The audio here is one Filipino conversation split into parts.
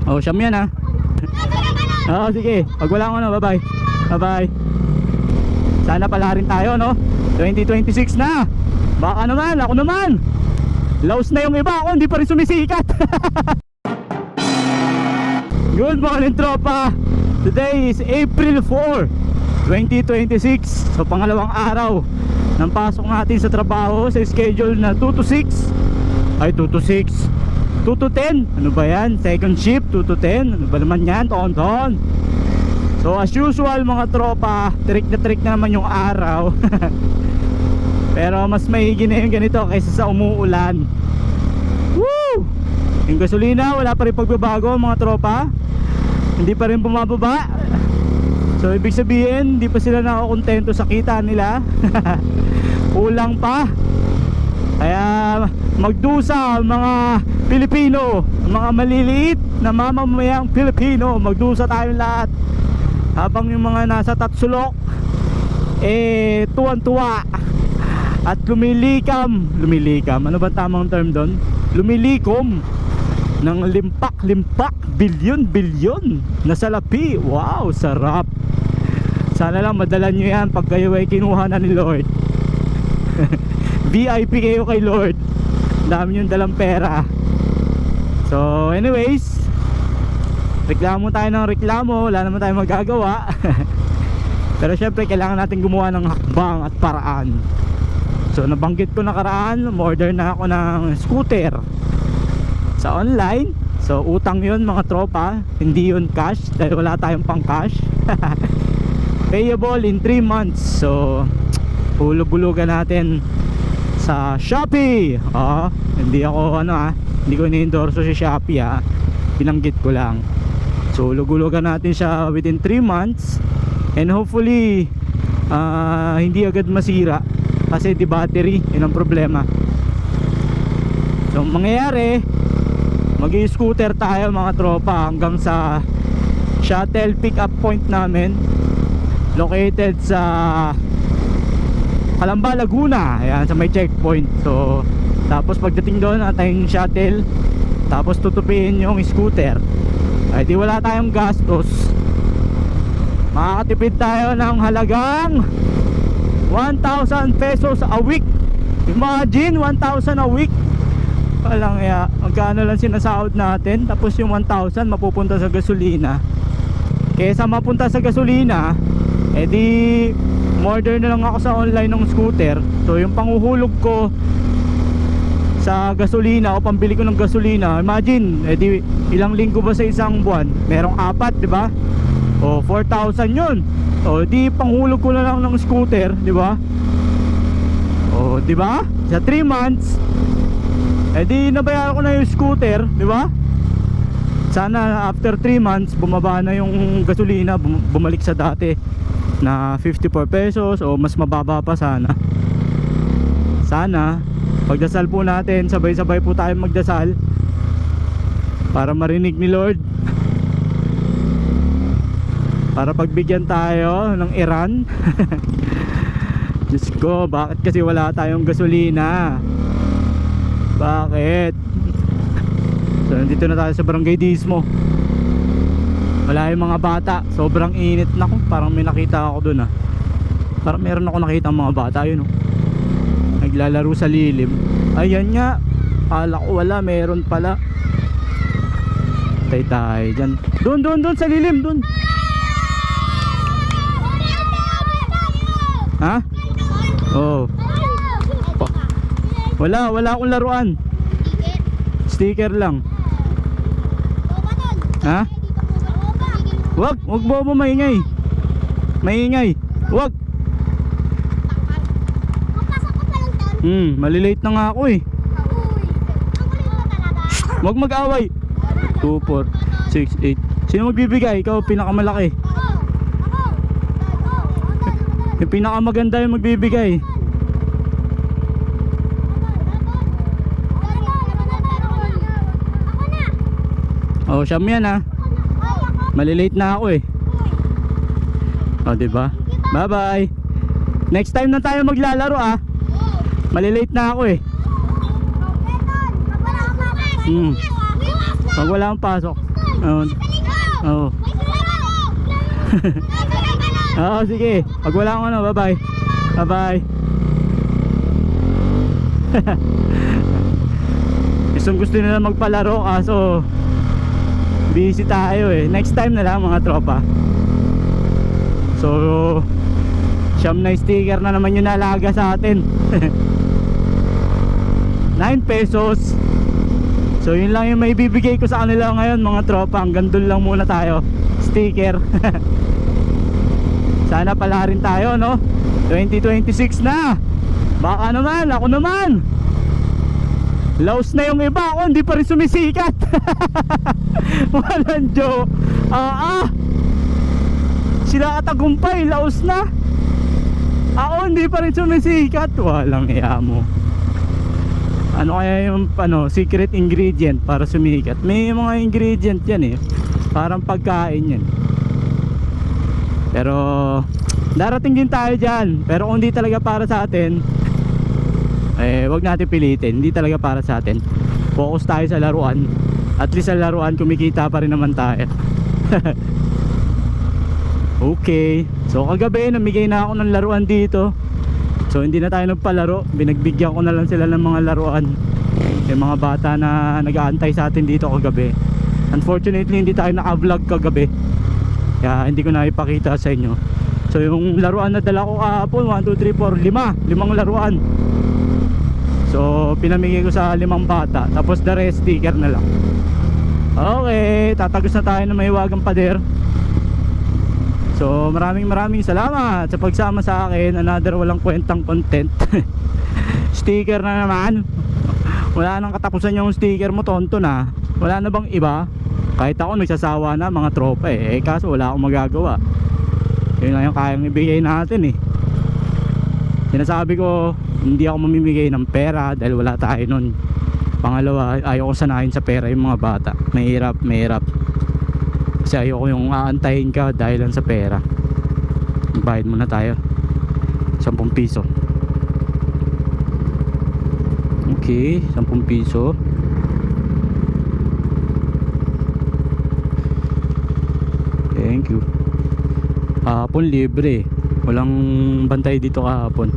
Oh, siyam yan ha. Oo, sige. Pag wala ko na, bye-bye. Bye-bye. Sana pala rin tayo, no? 2026 na. Baka naman, ako naman. Laos na yung iba, ako hindi pa rin sumisikat. Good morning, tropa. Today is April 4, 2026. So pangalawang araw ng pasok natin sa trabaho sa schedule na 2 to 6. Ay, 2 to 6, 2 to 10. Ano ba yan? Second shift, 2 to 10. Ano ba naman yan? Ton-ton. So as usual mga tropa, trick na naman yung araw. Pero mas maigi na yung ganito kaysa sa umuulan. Woo! Yung gasolina wala pa rin pagbabago mga tropa. Hindi pa rin bumababa. So ibig sabihin hindi pa sila nakakontento sa kita nila. Kulang pa. Kaya magdusa mga Pilipino, mga maliliit na mamamayang Pilipino, magdusa tayong lahat. Habang yung mga nasa Tatsulok tuwan-tuwa at lumilikam, ano ba tamang term doon? Lumilikom ng limpak bilyon na salapi. Wow, sarap. Sana lang madala nyo yan pag kayo ay kinuha na ni Lord. VIP kayo kay Lord. Dami yung dalang pera. So anyways, reklamo tayo ng reklamo, wala naman tayong magagawa. Pero syempre kailangan natin gumawa ng hakbang at paraan. So nabanggit ko nakaraan, order na ako ng scooter sa online. So utang yun mga tropa, hindi yun cash dahil wala tayong pang cash. Payable in 3 months. So hulog-hulugan natin sa Shopee. Hindi ako hindi ko ni-endorso si Shopee binanggit ko lang. So hulog-hulugan natin siya within 3 months. And hopefully hindi agad masira kasi di battery, yun ang problema. So mangyayari, mag-i-scooter tayo mga tropa hanggang sa shuttle pick up point namin, located sa Calamba, Laguna. Ayan, sa may checkpoint. So tapos pagdating doon natin yung shuttle, tapos tutupiin yung scooter. Ay di wala tayong gastos. Makakatipid tayo ng halagang 1,000 pesos a week. Imagine 1,000 a week. Walang magkano lang sinasahod natin, tapos yung 1,000 mapupunta sa gasolina. Kaysa mapunta sa gasolina, edi order na lang ako sa online ng scooter. So yung panguhulog ko sa gasolina o pambili ko ng gasolina, imagine edi ilang linggo ba sa isang buwan? Merong 4, di ba? O 4,000 yun. O di panghulog ko na lang ng scooter, di ba? O di ba? Sa 3 months di nabayaran ko na yung scooter, di ba? Sana after 3 months bumaba na yung gasolina, bumalik sa dati na 54 pesos o mas mababa pa sana. Sana pagdasal po natin, sabay-sabay po tayo magdasal para marinig ni Lord, para pagbigyan tayo ng Iran. Diyos ko, bakit kasi wala tayong gasolina? Bakit? So nandito na tayo sa Barangay Dismo. Wala yung mga bata, sobrang init na ko. Parang may nakita ako dun Parang meron ako nakita mga bata yun naglalaro sa lilim. Ayan nga, kala ko wala, meron pala. Tay dyan. Doon sa lilim, doon. Ha? Oh. Wala akong laruan. Sticker lang. Ha? Wag bobo, maingay. Wag. Malilate na nga ako Wag mag-away. 2, 4, 6, 8. Sino magbibigay? Ikaw pinakamalaki. Yung pinakamaganda yung magbibigay. Oh, siyam yan Malilate na ako diba? Bye bye. Next time na tayo maglalaro Malilate na ako Pag wala akong pasok. Oo. Oo. Oo, sige. Pag wala akong ano, bye-bye. Bye-bye. Gusto nila magpalaro kaso busy tayo eh. Next time na lang mga tropa. So siyam na sticker na naman yung nalaga sa atin. 9 pesos. So yun lang yung may bibigay ko sa kanila ngayon mga tropa. Hanggang dun lang muna tayo. Sticker. Sana pala rin tayo, no? 2026 na. Baka naman, ako naman. Laos na yung iba, ako hindi pa rin sumisikat. Walang joke. Sila katagumpay, laos na. Ako hindi pa rin sumisikat. Walang iya mo. Ano kaya yung secret ingredient para sumikat? May mga ingredient yan eh. Parang pagkain yan. Pero darating din tayo dyan. Pero kung hindi talaga para sa atin, wag natin pilitin. Hindi talaga para sa atin. Focus tayo sa laruan. At least sa laruan kumikita pa rin naman tayo. Okay. So kagabi namigay na ako ng laruan dito. So hindi na tayo nagpalaro. Binagbigyan ko na lang sila ng mga laruan. Yung mga bata na nag-aantay sa atin dito kagabi. Unfortunately hindi tayo naka-vlog kagabi. Kaya hindi ko na ipakita sa inyo. So yung laruan na dala ko kahapon 1, 2, 3, 4, 5 laruan. So pinamigay ko sa 5 bata. Tapos the rest sticker na lang. Okay, tatagos na tayo ng Mahiwagang Pader. So maraming salamat sa pagsama sa akin. Another walang kwentang content. Sticker na naman. Wala nang katapusan yung sticker mo, tonto na. Wala na bang iba? Kahit ako nagsasawa na mga tropa eh. Kaso wala akong magagawa. Yun lang yung kayang ibigay natin eh. Sinasabi ko hindi ako mamimigay ng pera dahil wala tayo nun. Pangalawa, ayoko sanayin sa pera yung mga bata. Mahirap. Kasi ayoko yung aantayin ka dahil lang sa pera. Bayad muna tayo 10 piso. Okay, 10 piso. Thank you. Kahapon libre. Walang bantay dito kahapon.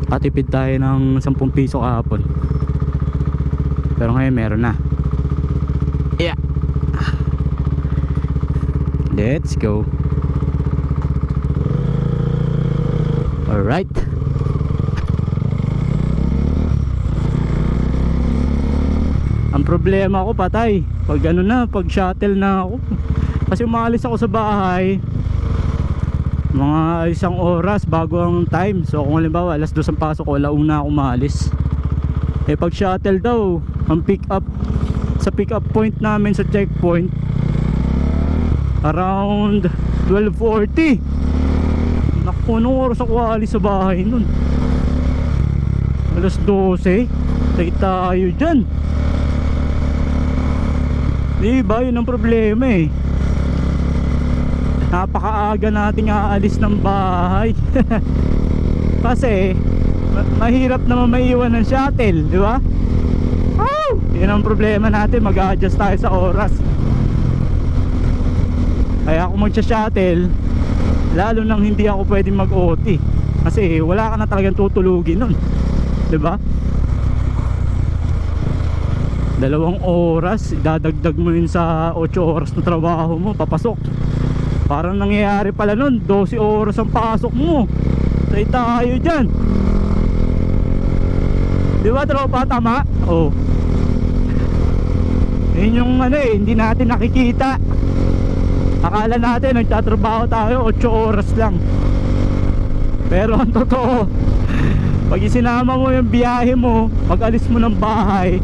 Katipid tayo ng 10 piso kahapon. Pero ngayon meron na. Yeah. Let's go. Alright. Ang problema ko patay pag pag shuttle na ako. Kasi umalis ako sa bahay mga 1 oras bago ang time. So kung halimbawa alas 2 ang pasok ko, alauna ako umalis. Pag shuttle daw ang pick up sa pick up point namin sa checkpoint around 12:40. Naku, anong oras ako aalis sa bahay nun? Alas 12. Tay tayo dyan. Diba yun ang problema eh. Napakaaga nating aalis ng bahay. Kasi mahirap naman maiwan ng shuttle, di ba? Yun ang problema natin, mag-a-adjust tayo sa oras. Kaya kung magsha-shuttle, lalo nang hindi ako pwedeng mag-OT. Kasi wala ka na talagang tutulugin nun, di ba? 2 oras, dadagdag mo yun sa 8 oras na trabaho mo, papasok. Parang nangyayari pala nun 12 oras ang pasok mo. Tay tayo dyan. Di ba tropa, tama? Oh. Yun yung hindi natin nakikita. Akala natin nagtatrabaho tayo 8 oras lang. Pero ang totoo, pag isinama mo yung biyahe mo, pag alis mo ng bahay,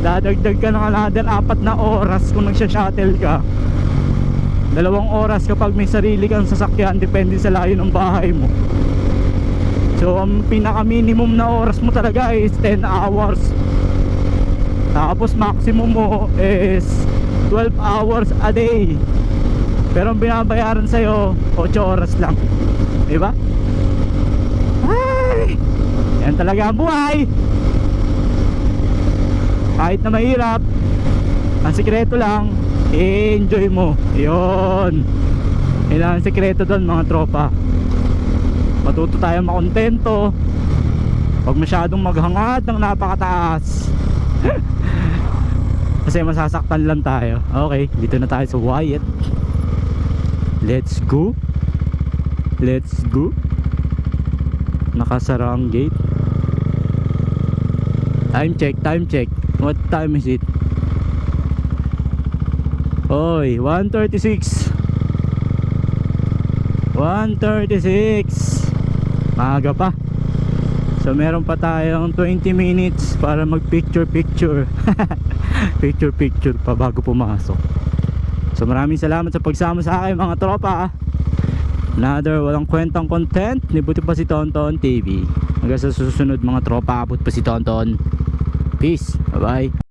dadagdag ka ng another 4 na oras kung nagsha-shuttle ka. 2 oras kapag may sarili kang sasakyan, depende sa layo ng bahay mo. So ang pinaka minimum na oras mo talaga is 10 hours. Tapos maximum mo is 12 hours a day. Pero ang binabayaran sa'yo 8 oras lang. Diba? Ay, yan talaga ang buhay. Kahit na mahirap, Ang sikreto lang, i-enjoy mo. Yun. Kailangan sikreto doon mga tropa. Matuto tayo makontento. Huwag masyadong maghangad ng napakataas. Kasi masasaktan lang tayo. Okay, dito na tayo sa Wyatt. Let's go. Let's go. Nakasara ang gate. Time check, time check. What time is it? Oy, 1:36. 1:36. Maaga pa. So meron pa tayong 20 minutes para mag picture picture. Picture picture pa bago pumasok. So maraming salamat sa pagsama sa akin mga tropa. Another walang kwentang content ni Buti pa si Tonton TV. Hanggang sa susunod mga tropa, abot pa si Tonton. Peace, bye bye.